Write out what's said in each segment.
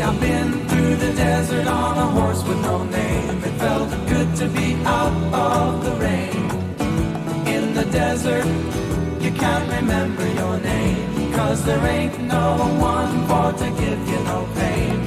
I've been through the desert on a horse with no name. It felt good to be out of the rain. In the desert, you can't remember your name, 'cause there ain't no one for to give you no pain.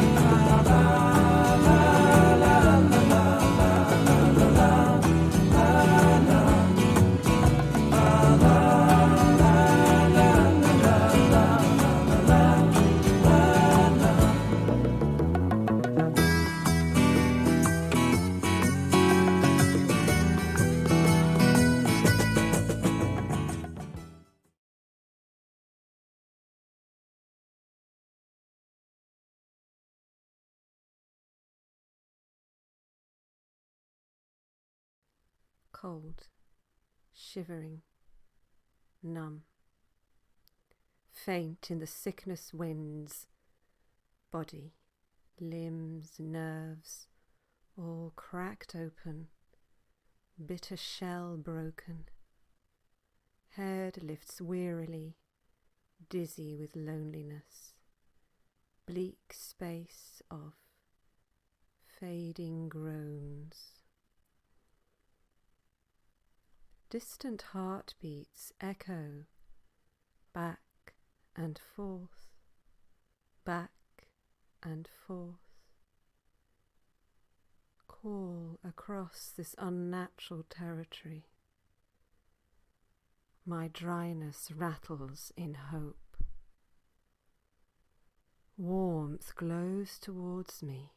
Cold, shivering, numb, faint in the sickness winds, body, limbs, nerves, all cracked open, bitter shell broken. Head lifts wearily, dizzy with loneliness, bleak space of fading groans. Distant heartbeats echo back and forth, back and forth. Call across this unnatural territory. My dryness rattles in hope. Warmth glows towards me.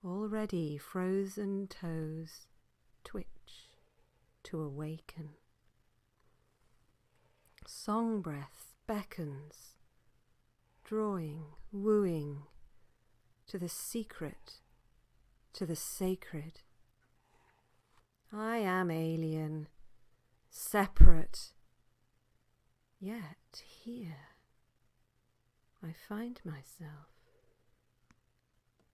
Already frozen toes twitch to awaken. Song breath beckons, drawing, wooing, to the secret, to the sacred. I am alien, separate, yet here I find myself.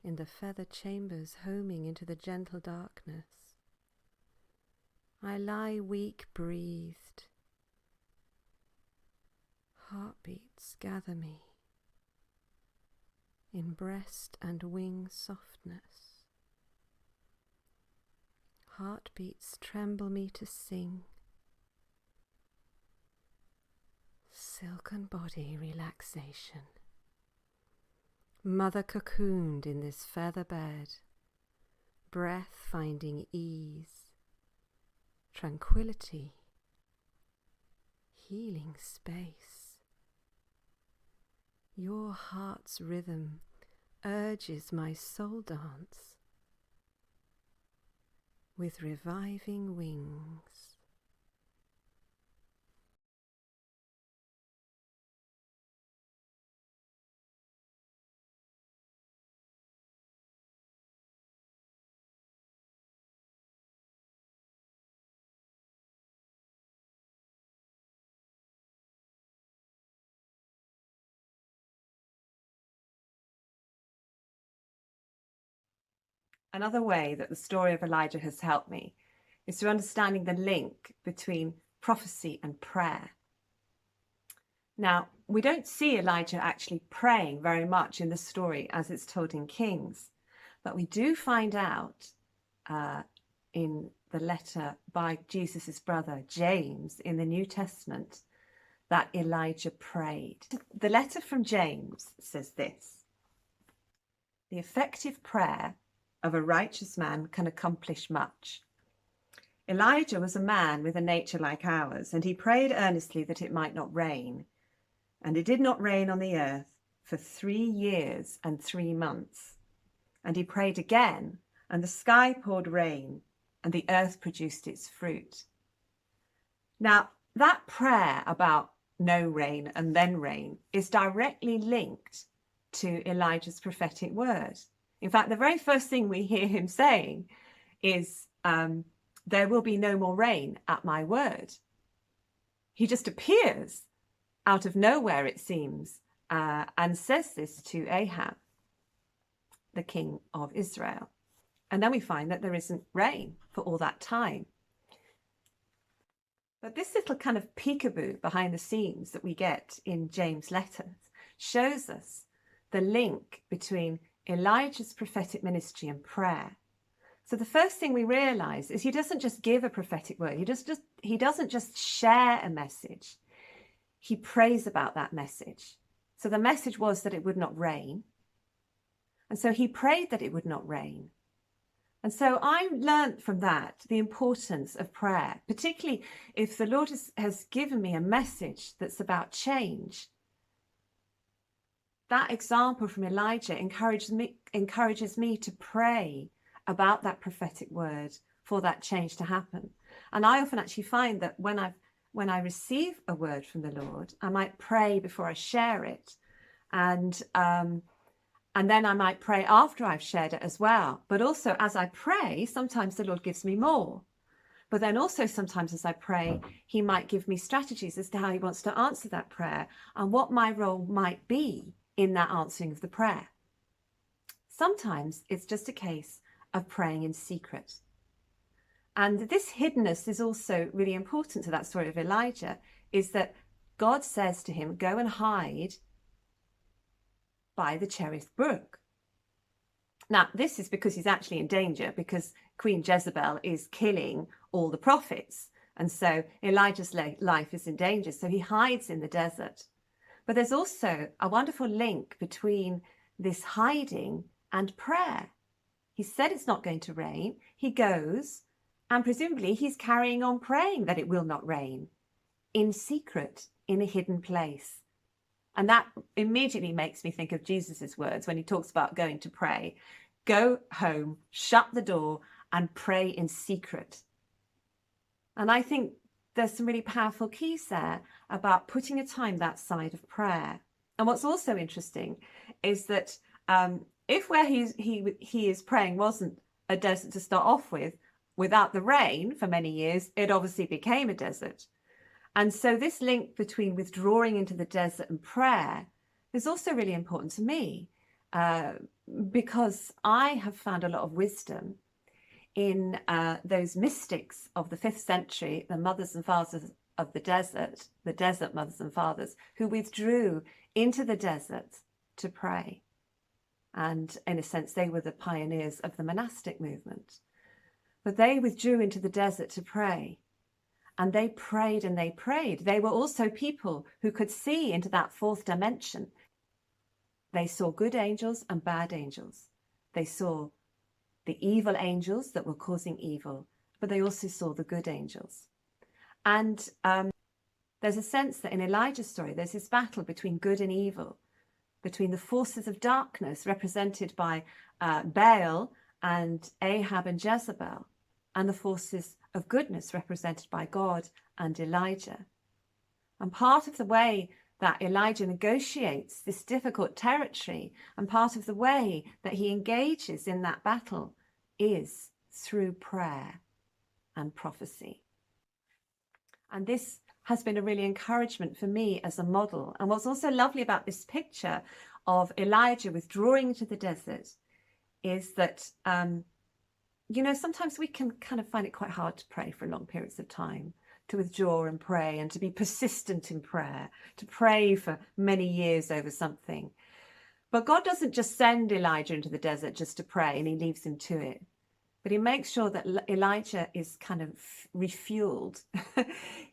In the feather chambers homing into the gentle darkness, I lie weak-breathed. Heartbeats gather me in breast and wing softness. Heartbeats tremble me to sing. Silken body relaxation. Mother cocooned in this feather bed, breath finding ease. Tranquility, healing space. Your heart's rhythm urges my soul dance with reviving wings. Another way that the story of Elijah has helped me is through understanding the link between prophecy and prayer. Now, we don't see Elijah actually praying very much in the story as it's told in Kings, but we do find out in the letter by Jesus' brother James in the New Testament that Elijah prayed. The letter from James says this: "The effective prayer of a righteous man can accomplish much. Elijah was a man with a nature like ours, and he prayed earnestly that it might not rain. And it did not rain on the earth for 3 years and 3 months. And he prayed again, and the sky poured rain, and the earth produced its fruit." Now, that prayer about no rain and then rain is directly linked to Elijah's prophetic word. In fact, the very first thing we hear him saying is, "There will be no more rain at my word." He just appears out of nowhere, it seems, and says this to Ahab, the king of Israel. And then we find that there isn't rain for all that time. But this little kind of peekaboo behind the scenes that we get in James' letters shows us the link between Elijah's prophetic ministry and prayer. So the first thing we realize is he doesn't just give a prophetic word. He doesn't just share a message. He prays about that message. So the message was that it would not rain. And so he prayed that it would not rain. And so I learned from that the importance of prayer, particularly if the Lord has given me a message that's about change. That example from Elijah encourages me to pray about that prophetic word for that change to happen. And I often actually find that when I receive a word from the Lord, I might pray before I share it. And then I might pray after I've shared it as well. But also as I pray, sometimes the Lord gives me more. But then also sometimes as I pray, he might give me strategies as to how he wants to answer that prayer and what my role might be in that answering of the prayer. Sometimes it's just a case of praying in secret. And this hiddenness is also really important to that story of Elijah, is that God says to him, go and hide by the Cherith Brook. Now, this is because he's actually in danger, because Queen Jezebel is killing all the prophets. And so Elijah's life is in danger. So he hides in the desert. But there's also a wonderful link between this hiding and prayer. He said it's not going to rain. He goes, and presumably he's carrying on praying that it will not rain in secret, in a hidden place. And that immediately makes me think of Jesus's words when he talks about going to pray. Go home, shut the door, and pray in secret. And I think there's some really powerful keys there about putting a time that side of prayer. And what's also interesting is that if where he is praying wasn't a desert to start off with, without the rain for many years, it obviously became a desert. And so this link between withdrawing into the desert and prayer is also really important to me, because I have found a lot of wisdom in those mystics of the 5th century, the mothers and fathers of the desert mothers and fathers, who withdrew into the desert to pray. And in a sense, they were the pioneers of the monastic movement. But they withdrew into the desert to pray. And they prayed and they prayed. They were also people who could see into that 4th dimension. They saw good angels and bad angels. They saw the evil angels that were causing evil, but they also saw the good angels. And there's a sense that in Elijah's story, there's this battle between good and evil, between the forces of darkness represented by Baal and Ahab and Jezebel, and the forces of goodness represented by God and Elijah. And part of the way that Elijah negotiates this difficult territory, and part of the way that he engages in that battle, is through prayer and prophecy. And this has been a really encouragement for me as a model. And what's also lovely about this picture of Elijah withdrawing into the desert is that sometimes we can kind of find it quite hard to pray for long periods of time, to withdraw and pray and to be persistent in prayer, to pray for many years over something. But God doesn't just send Elijah into the desert just to pray and he leaves him to it. But he makes sure that Elijah is kind of refueled.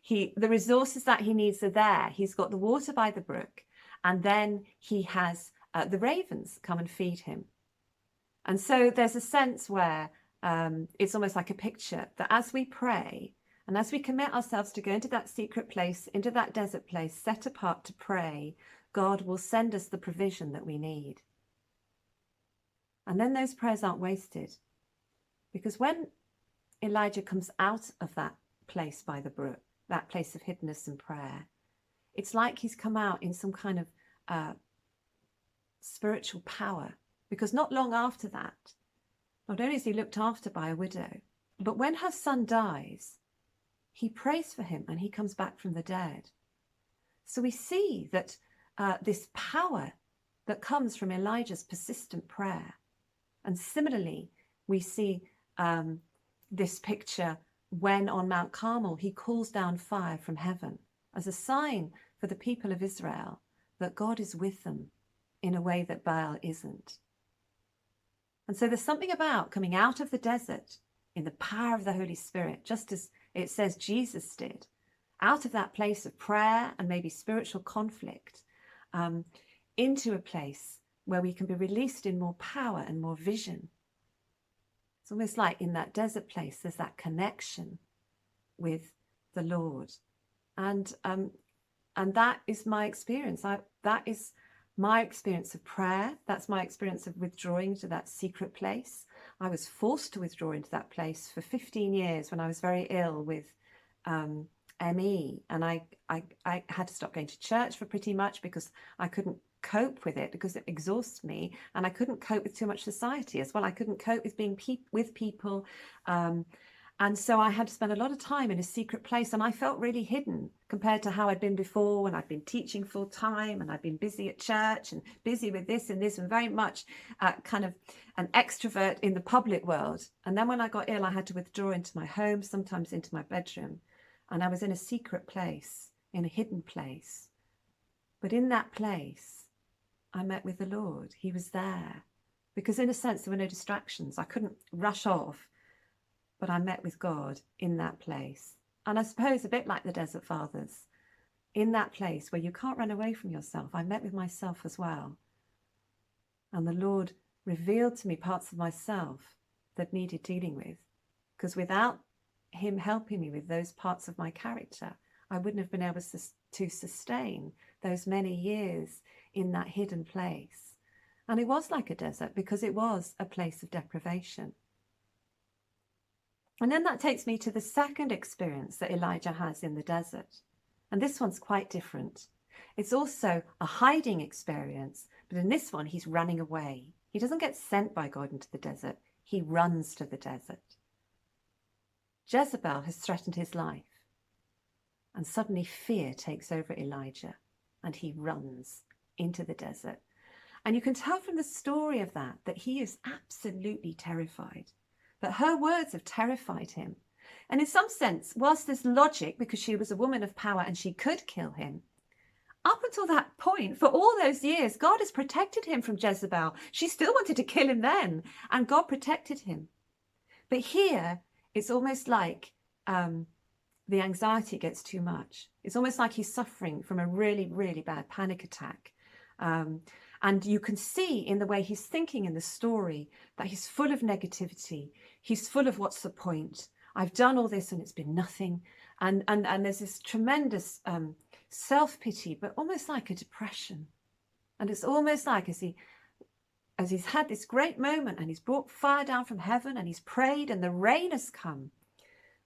The resources that he needs are there. He's got the water by the brook, and then he has the ravens come and feed him. And so there's a sense where it's almost like a picture that as we pray and as we commit ourselves to go into that secret place, into that desert place, set apart to pray, God will send us the provision that we need. And then those prayers aren't wasted. Because when Elijah comes out of that place by the brook, that place of hiddenness and prayer, it's like he's come out in some kind of spiritual power. Because not long after that, not only is he looked after by a widow, but when her son dies, he prays for him and he comes back from the dead. So we see that this power that comes from Elijah's persistent prayer. And similarly, we see this picture when on Mount Carmel, he calls down fire from heaven as a sign for the people of Israel that God is with them in a way that Baal isn't. And so there's something about coming out of the desert in the power of the Holy Spirit, just as it says Jesus did, out of that place of prayer and maybe spiritual conflict, into a place where we can be released in more power and more vision. It's almost like in that desert place, there's that connection with the Lord. And that is my experience. That is my experience of prayer. That's my experience of withdrawing to that secret place. I was forced to withdraw into that place for 15 years when I was very ill with ME. And I had to stop going to church for pretty much because I couldn't cope with it, because it exhausts me, and I couldn't cope with too much society as well. I couldn't cope with being with people. And so I had to spend a lot of time in a secret place, and I felt really hidden compared to how I'd been before when I'd been teaching full time and I'd been busy at church and busy with this and this and very much kind of an extrovert in the public world. And then when I got ill, I had to withdraw into my home, sometimes into my bedroom. And I was in a secret place, in a hidden place. But in that place, I met with the Lord. He was there. Because in a sense, there were no distractions. I couldn't rush off. But I met with God in that place. And I suppose a bit like the Desert Fathers, in that place where you can't run away from yourself, I met with myself as well. And the Lord revealed to me parts of myself that needed dealing with. Because without him helping me with those parts of my character, I wouldn't have been able to sustain those many years in that hidden place. And it was like a desert because it was a place of deprivation. And then that takes me to the second experience that Elijah has in the desert. And this one's quite different. It's also a hiding experience, but in this one, he's running away. He doesn't get sent by God into the desert. He runs to the desert. Jezebel has threatened his life. And suddenly fear takes over Elijah and he runs into the desert. And you can tell from the story of that he is absolutely terrified. That her words have terrified him. And in some sense, whilst there's logic, because she was a woman of power and she could kill him, up until that point, for all those years, God has protected him from Jezebel. She still wanted to kill him then, and God protected him. But here, it's almost like the anxiety gets too much. It's almost like he's suffering from a really, really bad panic attack. And you can see in the way he's thinking in the story that he's full of negativity. He's full of what's the point? I've done all this and it's been nothing. And there's this tremendous self-pity, but almost like a depression. And it's almost like as he's had this great moment and he's brought fire down from heaven and he's prayed and the rain has come.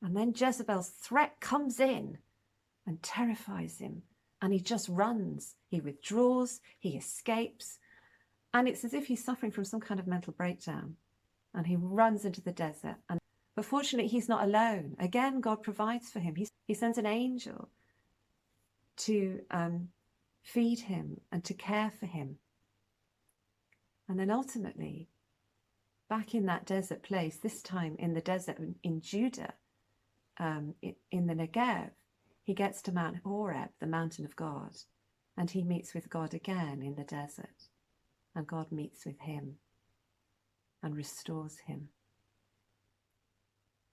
And then Jezebel's threat comes in and terrifies him. And he just runs, he withdraws, he escapes. And it's as if he's suffering from some kind of mental breakdown. And he runs into the desert. But fortunately, he's not alone. Again, God provides for him. He sends an angel to feed him and to care for him. And then ultimately, back in that desert place, this time in the desert in Judah, in the Negev, he gets to Mount Horeb, the mountain of God, and he meets with God again in the desert. And God meets with him and restores him.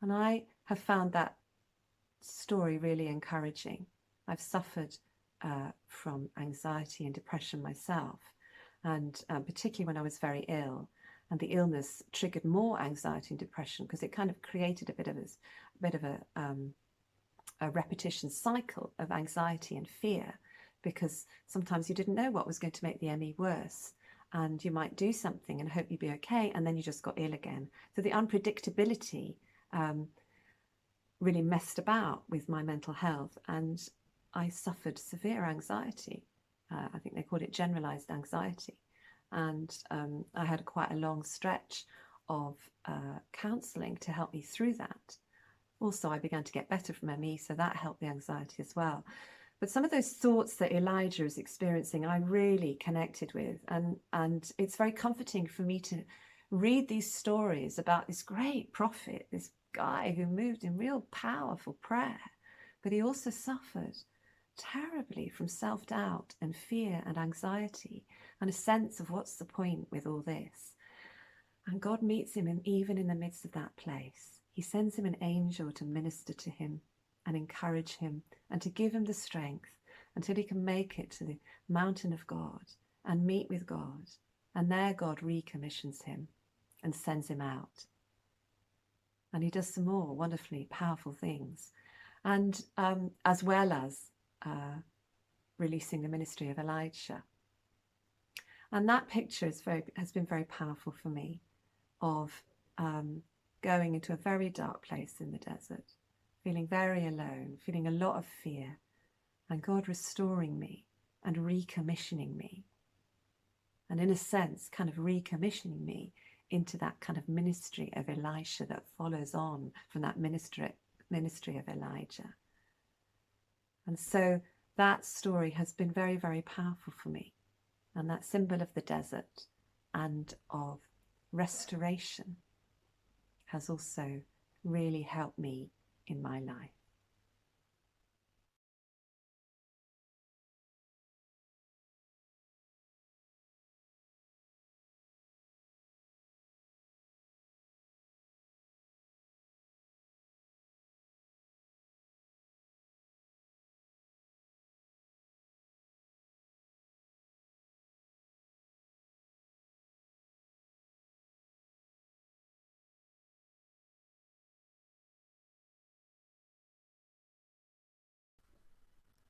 And I have found that story really encouraging. I've suffered from anxiety and depression myself, and particularly when I was very ill. And the illness triggered more anxiety and depression because it kind of created a bit of a repetition cycle of anxiety and fear, because sometimes you didn't know what was going to make the ME worse, and you might do something and hope you'd be okay, and then you just got ill again. So the unpredictability really messed about with my mental health, and I suffered severe anxiety. I think they called it generalized anxiety. And I had quite a long stretch of counselling to help me through that. Also, I began to get better from ME, so that helped the anxiety as well. But some of those thoughts that Elijah is experiencing, I really connected with. And it's very comforting for me to read these stories about this great prophet, this guy who moved in real powerful prayer, but he also suffered terribly from self-doubt and fear and anxiety and a sense of what's the point with all this. And God meets him even in the midst of that place. He sends him an angel to minister to him and encourage him and to give him the strength until he can make it to the mountain of God and meet with God. And there God recommissions him and sends him out. And he does some more wonderfully powerful things. And as well as releasing the ministry of Elijah. And that picture has been very powerful for me, of going into a very dark place in the desert, feeling very alone, feeling a lot of fear, and God restoring me and recommissioning me. And in a sense, kind of recommissioning me into that kind of ministry of Elisha that follows on from that ministry of Elijah. And so that story has been very, very powerful for me. And that symbol of the desert and of restoration has also really helped me in my life.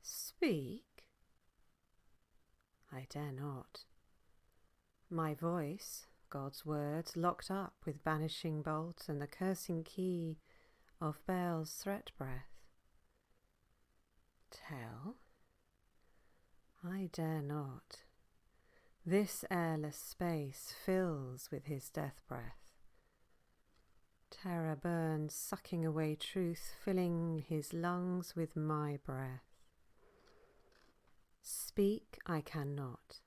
Speak? I dare not. My voice, God's words, locked up with banishing bolt and the cursing key of Baal's threat breath. Tell? I dare not. This airless space fills with his death breath. Terror burns, sucking away truth, filling his lungs with my breath. Speak I cannot,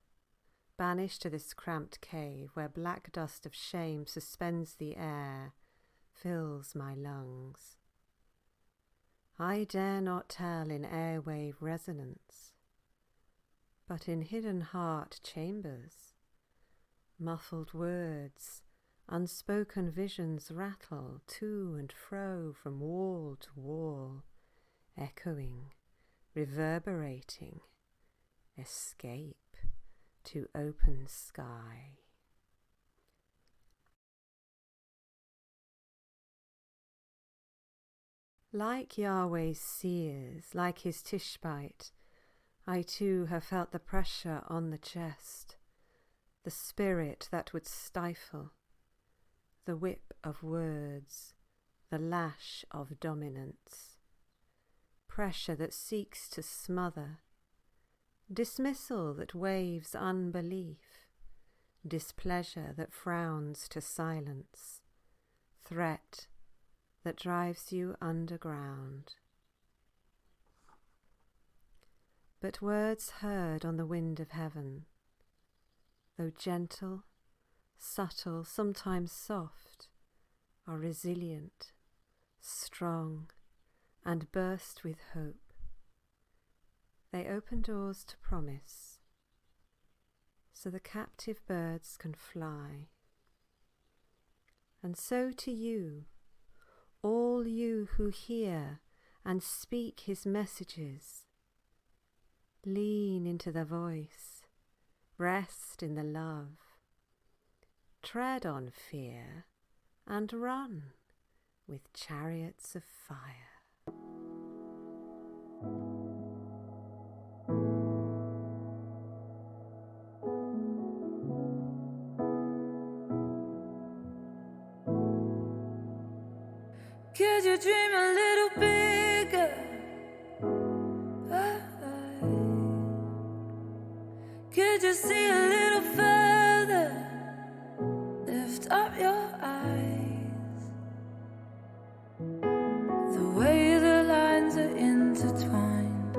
banished to this cramped cave where black dust of shame suspends the air, fills my lungs. I dare not tell in airwave resonance, but in hidden heart chambers, muffled words, unspoken visions rattle to and fro from wall to wall, echoing, reverberating, escape to open sky. Like Yahweh's seers, like his Tishbite, I too have felt the pressure on the chest, the spirit that would stifle, the whip of words, the lash of dominance, pressure that seeks to smother, dismissal that waves unbelief, displeasure that frowns to silence, threat that drives you underground. But words heard on the wind of heaven, though gentle, subtle, sometimes soft, are resilient, strong, and burst with hope. They open doors to promise, so the captive birds can fly. And so to you, all you who hear and speak his messages, lean into the voice, rest in the love, tread on fear, and run with chariots of fire. Could you dream a little bigger? Could you see a little further? Lift up your eyes. The way the lines are intertwined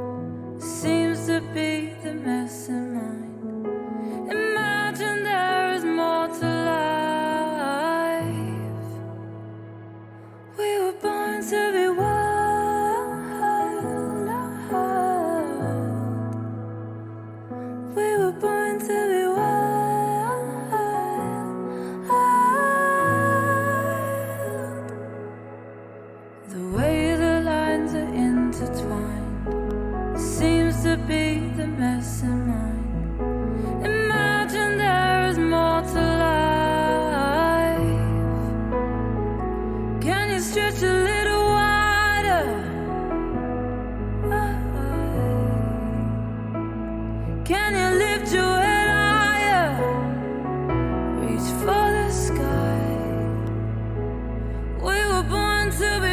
seems to be the mess in mind. Imagine there is more to life. We were born to be wild. to be